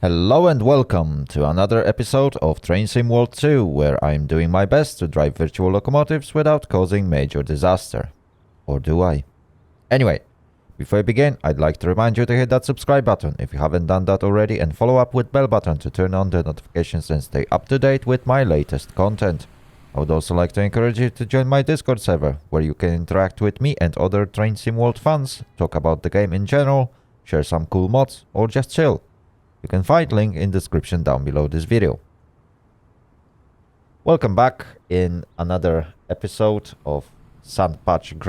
Hello and welcome to another episode of Train Sim World 2, where I'm doing my best to drive virtual locomotives without causing major disaster. Or do I? Anyway, before I begin, I'd like to remind you to hit that subscribe button if you haven't done that already, and follow up with bell button to turn on the notifications and stay up to date with my latest content. I would also like to encourage you to join my Discord server, where you can interact with me and other Train Sim World fans, talk about the game in general, share some cool mods, or just chill. You can find link in description down below this video. Welcome back in another episode of Sandpatch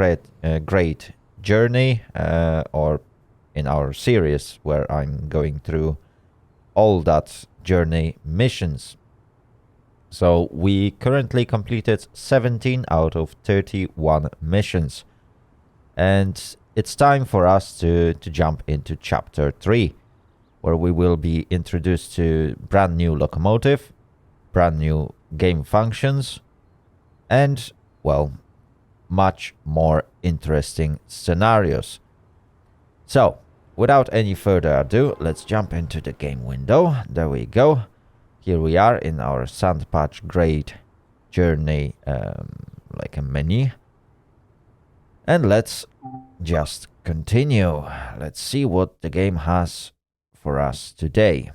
Great Journey, or in our series where I'm going through all that journey missions. So we currently completed 17 out of 31 missions, and it's time for us to jump into chapter 3. Where we will be introduced to brand new locomotive, brand new game functions, and, well, much more interesting scenarios. So, without any further ado, let's jump into the game window. There we go. Here we are in our Sandpatch Great Journey, like a menu. And let's just continue. Let's see what the game has for us today.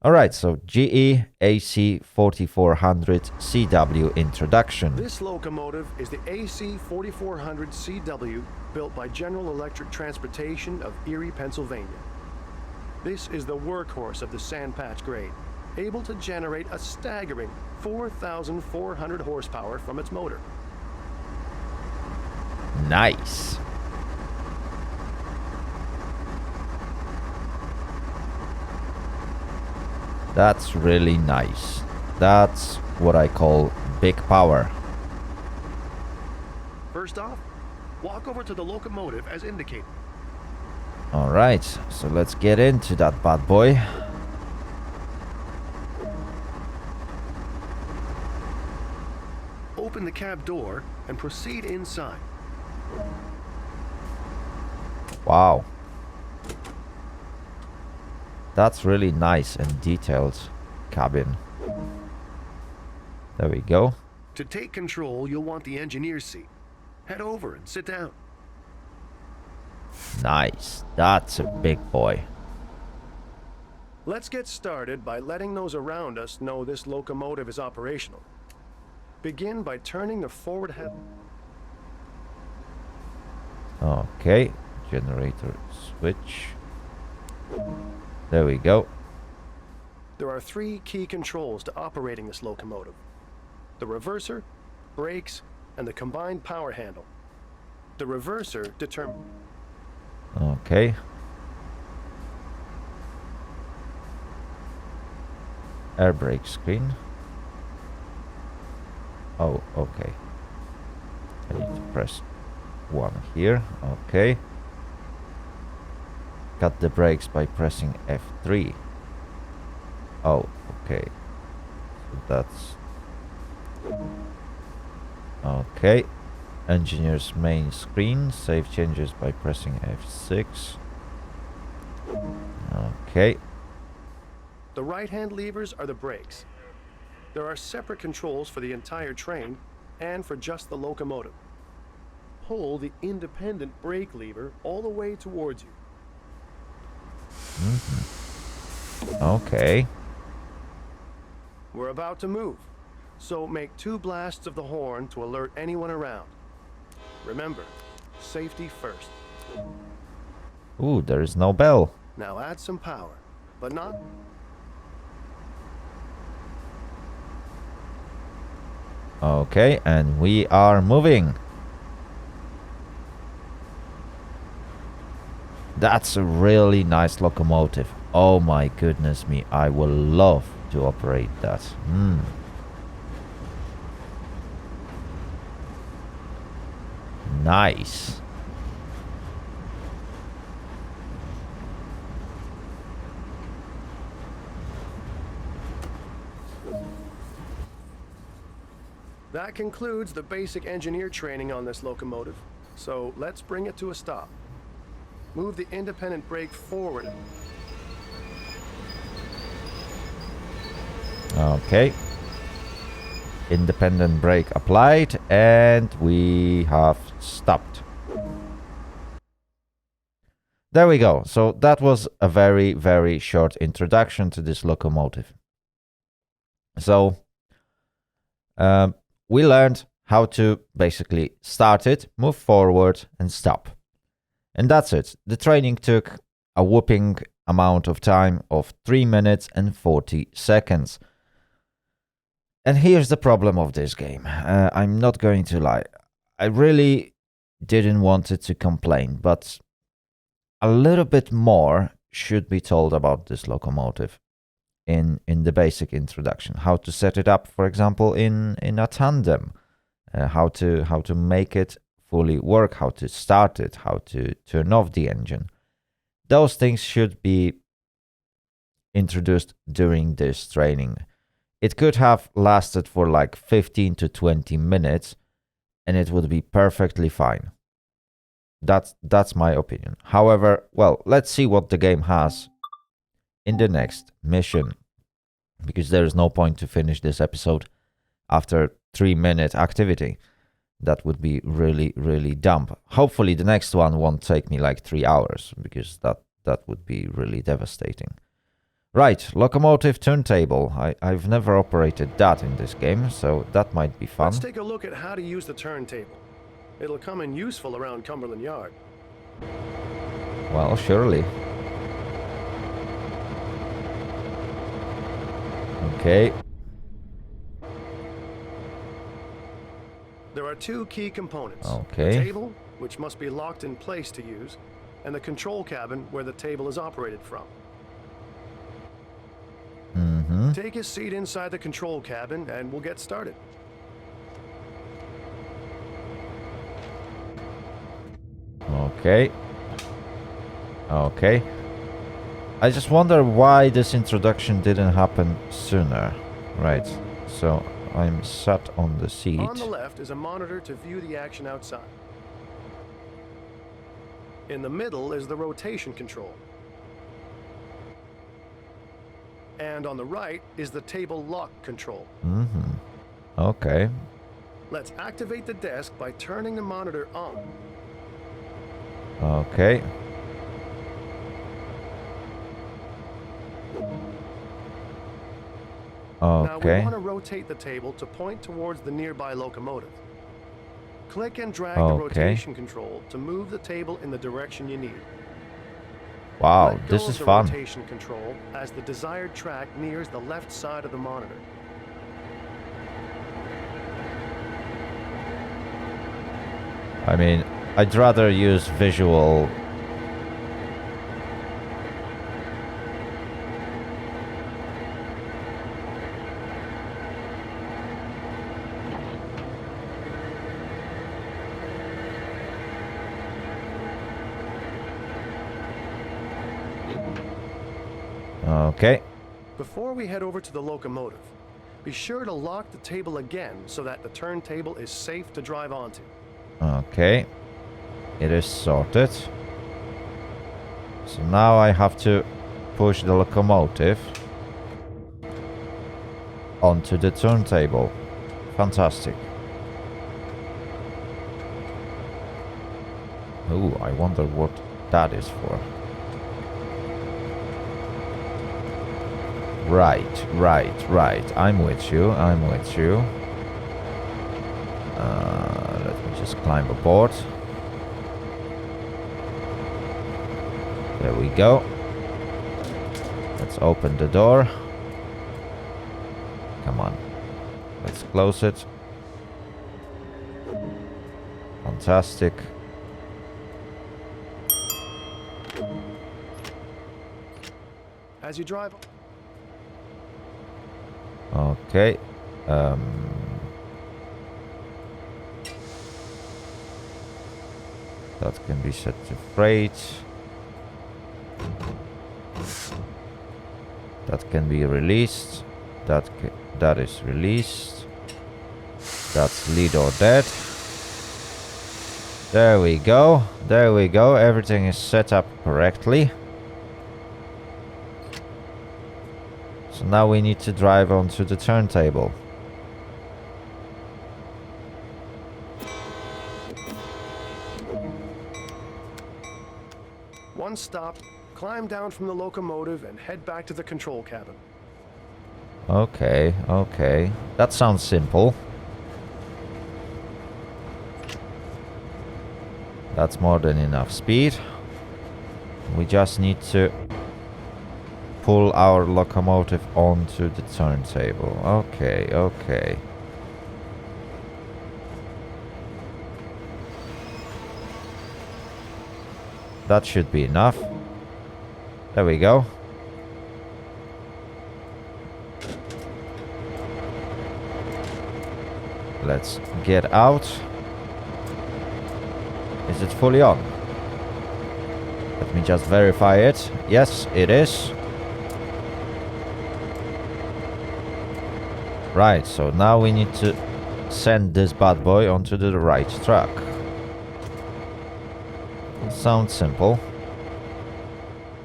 Alright, so GE AC4400CW Introduction. This locomotive is the AC4400CW, built by General Electric Transportation of Erie, Pennsylvania. This is the workhorse of the Sandpatch grade, able to generate a staggering 4,400 horsepower from its motor. Nice. That's really nice. That's what I call big power. First off, walk over to the locomotive as indicated. Alright, so let's get into that bad boy. Open the cab door and proceed inside. Wow. That's really nice and detailed cabin. There we go. To take control, you'll want the engineer's seat. Head over and sit down. Nice. That's a big boy. Let's get started by letting those around us know this locomotive is operational. Begin by turning the forward head. Okay. Generator switch. There we go. There are 3 key controls to operating this locomotive: the reverser, brakes, and the combined power handle. The reverser determines... Okay. Air brake screen. Oh, okay. I need to press 1 here. Okay. Cut the brakes by pressing F3. Oh, okay. So that's... Okay. Engineer's main screen. Save changes by pressing F6. Okay. The right-hand levers are the brakes. There are separate controls for the entire train and for just the locomotive. Pull the independent brake lever all the way towards you. Okay. We're about to move, so make 2 blasts of the horn to alert anyone around. Remember, safety first. Ooh, there is no bell. Now add some power, but not... Okay, and we are moving. That's a really nice locomotive. Oh my goodness me, I will love to operate that. Nice. That concludes the basic engineer training on this locomotive, so let's bring it to a stop. Move the independent brake forward. Okay. Independent brake applied, and we have stopped. There we go. So that was a very, very short introduction to this locomotive. So we learned how to basically start it, move forward, and stop. And that's it. The training took a whopping amount of time of 3 minutes and 40 seconds. And here's the problem of this game. I'm not going to lie. I really didn't want it to complain, but a little bit more should be told about this locomotive in the basic introduction. How to set it up, for example, in a tandem. How to make it fully work, how to start it, how to turn off the engine. Those things should be introduced during this training. It could have lasted for like 15 to 20 minutes and it would be perfectly fine. That's my opinion. However, well, let's see what the game has in the next mission, because there is no point to finish this episode after 3-minute activity. That would be really, really dumb. Hopefully the next one won't take me like 3 hours, because that would be really devastating. Right, locomotive turntable. I've never operated that in this game, so that might be fun. Let's take a look at how to use the turntable. It'll come in useful around Cumberland Yard. Well, surely. Okay. There are 2 key components. Okay. The table, which must be locked in place to use, and the control cabin where the table is operated from. Take a seat inside the control cabin and we'll get started. Okay. Okay. I just wonder why this introduction didn't happen sooner. Right. So I'm sat on the seat. On the left is a monitor to view the action outside. In the middle is the rotation control. And on the right is the table lock control. Okay. Let's activate the desk by turning the monitor on. Okay. Now we Okay. want to rotate the table to point towards the nearby locomotive. Click and drag the Okay. rotation control to move the table in the direction you need. Wow, Let go this of is the fun. rotation control as the desired track nears the left side of the monitor. I mean, I'd rather use visual. Okay. Before we head over to the locomotive, be sure to lock the table again so that the turntable is safe to drive onto. Okay. It is sorted. So now I have to push the locomotive onto the turntable. Fantastic. Ooh, I wonder what that is for. Right. I'm with you. Let me just climb aboard. There we go. Let's open the door. Come on. Let's close it. Fantastic. As you drive... Okay. That can be set to freight. That can be released. That is released. That's lead or dead. There we go. There we go. Everything is set up correctly. So now we need to drive onto the turntable. Once stopped, climb down from the locomotive and head back to the control cabin. Okay, okay. That sounds simple. That's more than enough speed. We just need to pull our locomotive onto the turntable. Okay, okay. That should be enough. There we go. Let's get out. Is it fully on? Let me just verify it. Yes, it is. Right, so now we need to send this bad boy onto the right track. Sounds simple.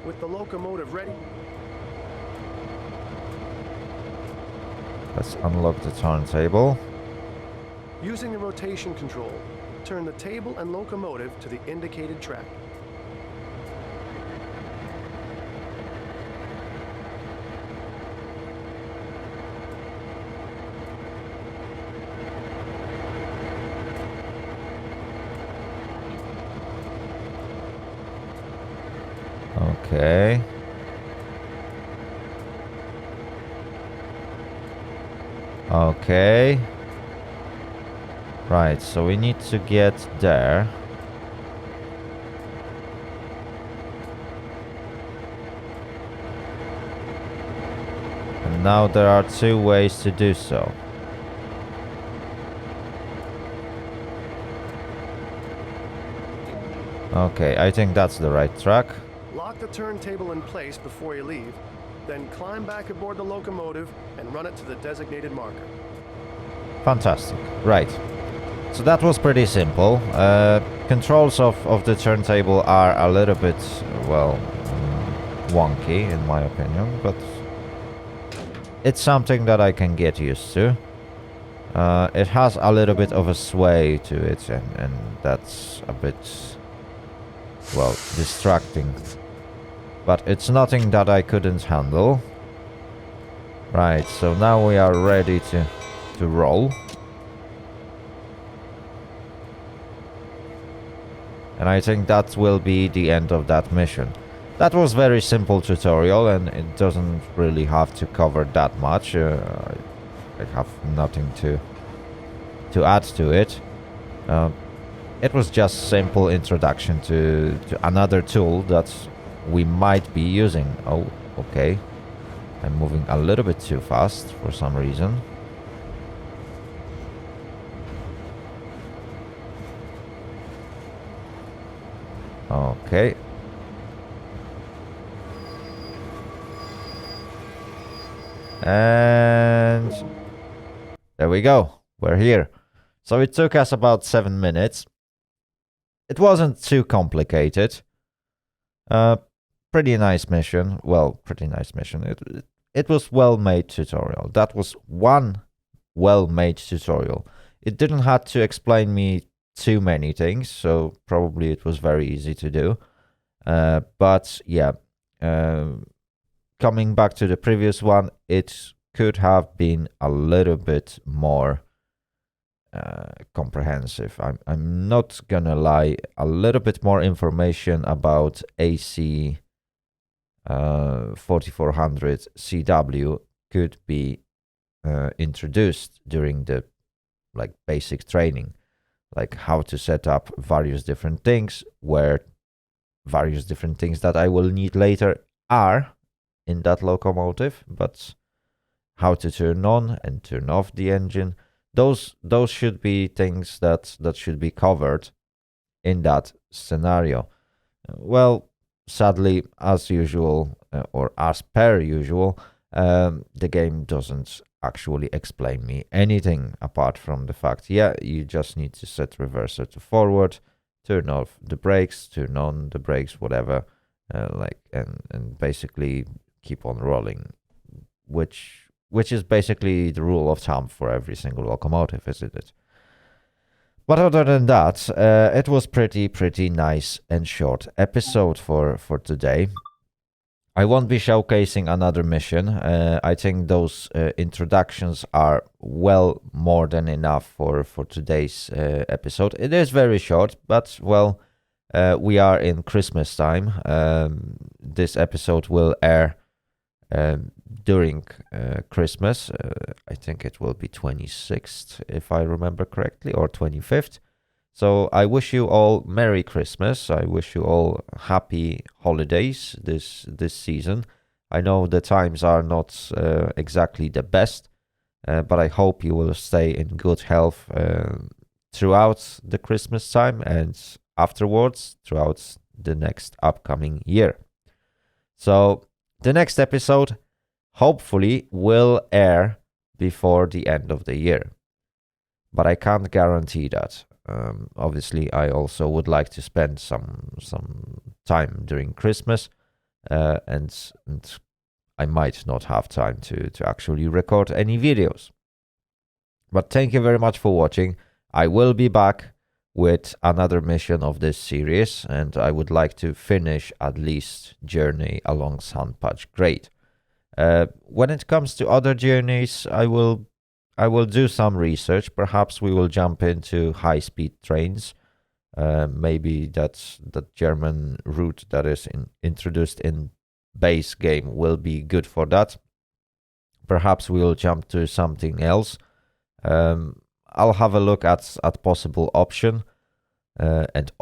With the locomotive ready, Let's unlock the turntable. using the rotation control, turn the table and locomotive to the indicated track. Okay. Okay. Right, so we need to get there. And now there are two ways to do so. Okay, I think that's the right track. Lock the turntable in place before you leave, then climb back aboard the locomotive and run it to the designated marker. Fantastic. Right. So that was pretty simple. Controls of the turntable are a little bit, well, wonky in my opinion, but it's something that I can get used to. It has a little bit of a sway to it, and that's a bit, well, distracting. But it's nothing that I couldn't handle. Right, so now we are ready to roll. And I think that will be the end of that mission. That was very simple tutorial, and it doesn't really have to cover that much. I have nothing to add to it. It was just simple introduction to another tool that we might be using. Oh, okay. I'm moving a little bit too fast for some reason. Okay. And there we go. We're here. So it took us about 7 minutes. It wasn't too complicated. Pretty nice mission. Well, pretty nice mission. It was well-made tutorial. That was one well-made tutorial. It didn't have to explain me too many things, so probably it was very easy to do. But yeah, coming back to the previous one, it could have been a little bit more comprehensive. I'm not gonna lie, a little bit more information about AC 4400CW could be introduced during the basic training, like how to set up various different things, where various different things that I will need later are in that locomotive, but how to turn on and turn off the engine. Those should be things that should be covered in that scenario. Well, sadly, as usual, or as per usual, the game doesn't actually explain me anything apart from the fact, yeah, you just need to set reverser to forward, turn off the brakes, turn on the brakes, whatever, and basically keep on rolling, which is basically the rule of thumb for every single locomotive, isn't it? But other than that, it was pretty nice and short episode for today. I won't be showcasing another mission. I think those introductions are well more than enough for today's episode. It is very short, but well, we are in Christmas time. This episode will air during Christmas. I think it will be 26th, if I remember correctly, or 25th. So I wish you all Merry Christmas. I wish you all happy holidays this season. I know the times are not exactly the best, but I hope you will stay in good health throughout the Christmas time and afterwards throughout the next upcoming year. So the next episode hopefully will air before the end of the year, but I can't guarantee that. Obviously, I also would like to spend some time during Christmas, and I might not have time to actually record any videos. But thank you very much for watching. I will be back with another mission of this series, and I would like to finish at least journey along Sandpatch Grade. When it comes to other journeys, I will do some research. Perhaps we will jump into high-speed trains. Maybe that's the German route that is introduced in base game will be good for that. Perhaps we will jump to something else. I'll have a look at possible options, and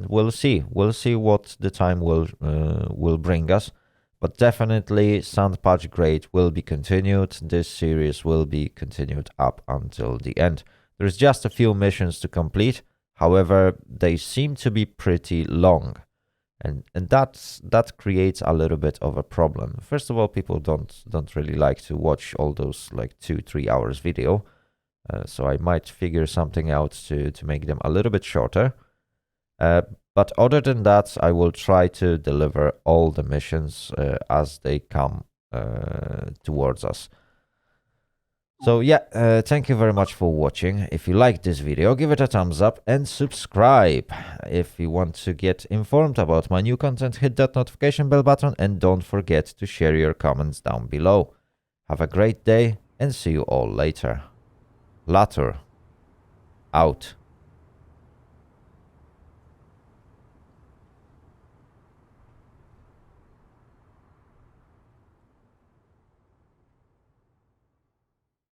we'll see. We'll see what the time will bring us. But definitely, Sandpatch Grade will be continued. This series will be continued up until the end. There's just a few missions to complete. However, they seem to be pretty long, and that creates a little bit of a problem. First of all, people don't really like to watch all those like 2-3 hours video. So I might figure something out to make them a little bit shorter. But other than that, I will try to deliver all the missions as they come towards us. So yeah, thank you very much for watching. If you liked this video, give it a thumbs up and subscribe. If you want to get informed about my new content, hit that notification bell button and don't forget to share your comments down below. Have a great day and see you all later. Later. Out.